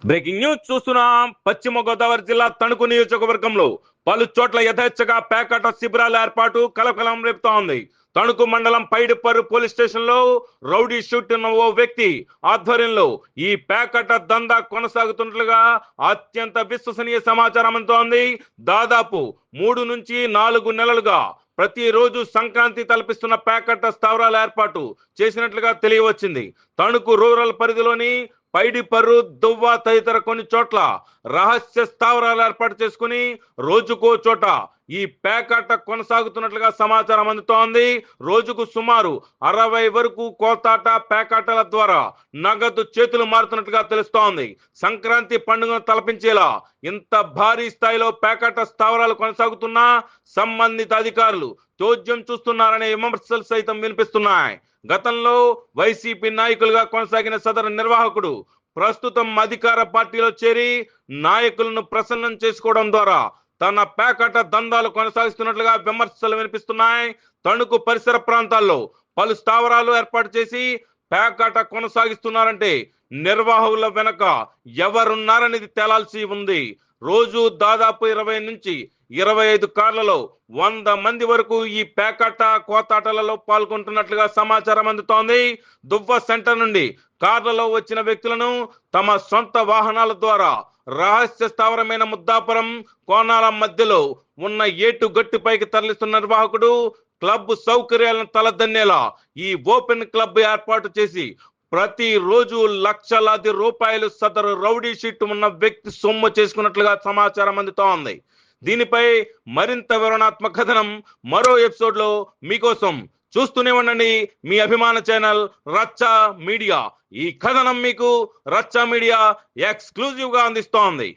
Breaking news చూస్తున్నాం. పశ్చిమ గోదావరి జిల్లా తణుకు నియోజకవర్గంలో పలు చోట్ల యథేచ్ఛగా పేకాట శిబిరాల ఏర్పాటు కలకలం రేపుతోంది. తణుకు మండలం పైడిపర్రు పోలీస్ స్టేషన్ లో రౌడీ షూట్ ఉన్న ఓ వ్యక్తి ఆధ్వర్యంలో ఈ పేకాట దందా కొనసాగుతున్నట్లుగా అత్యంత విశ్వసనీయ సమాచారం అందుతోంది. దాదాపు 3 నుంచి 4 నెలలుగా ప్రతిరోజు సంక్రాంతి తలపిస్తున్న పేకాట స్థావరాల ఏర్పాటు చేసినట్లుగా తెలియవచ్చింది. తణుకు రూరల్ పరిధిలోని పైడిపర్రు, దువ్వ తదితర కొన్ని చోట్ల రహస్య స్థావరాలు ఏర్పాటు చేసుకుని రోజుకో చోట ఈ పేకాట కొనసాగుతున్నట్లుగా సమాచారం అందుతోంది. రోజుకు సుమారు 60 వరకు కోతాట పేకాటల ద్వారా నగదు చేతులు మారుతున్నట్లుగా తెలుస్తోంది. సంక్రాంతి పండుగను తలపించేలా ఇంత భారీ స్థాయిలో పేకాట స్థావరాలు కొనసాగుతున్నా సంబంధిత అధికారులు చోద్యం చూస్తున్నారనే విమర్శలు సైతం వినిపిస్తున్నాయి. గతంలో వైసీపీ నాయకులుగా కొనసాగిన సదరు నిర్వాహకుడు ప్రస్తుతం అధికార పార్టీలో చేరి నాయకులను ప్రసన్నం చేసుకోవడం ద్వారా తన పేకాట దందాలు కొనసాగిస్తున్నట్లుగా విమర్శలు వినిపిస్తున్నాయి. తణుకు పరిసర ప్రాంతాల్లో పలు స్థావరాలు ఏర్పాటు చేసి పేకాట కొనసాగిస్తున్నారంటే నిర్వాహకుల వెనక ఎవరున్నారనేది తేలాల్సి ఉంది. రోజు దాదాపు 20 నుంచి 25 కార్లలో 100 మంది వరకు ఈ పేకాట కోతాటలలో పాల్గొంటున్నట్లుగా సమాచారం అందుతోంది. దువ్వ సెంటర్ నుండి కార్లలో వచ్చిన వ్యక్తులను తమ సొంత వాహనాల ద్వారా రహస్య స్థావరమైన ముద్దాపురం, కోనాల మధ్యలో ఉన్న ఏటుగట్టుపైకి తరలిస్తున్న నిర్వాహకుడు క్లబ్ సౌకర్యాలను తలదన్నేలా ఈ ఓపెన్ క్లబ్ ఏర్పాటు చేసి ప్రతిరోజు లక్షలాది రూపాయలు సదరు రౌడీ షీట్ ఉన్న వ్యక్తి సొమ్ము చేసుకున్నట్లుగా సమాచారం అందుతోంది. దీనిపై మరింత వివరణాత్మక కథనం మరో ఎపిసోడ్ లో మీకోసం. చూస్తూనే ఉండండి మీ అభిమాన ఛానల్ రచ్చా మీడియా. ఈ కథనం మీకు రచ్చా మీడియా ఎక్స్క్లూజివ్ గా అందిస్తోంది.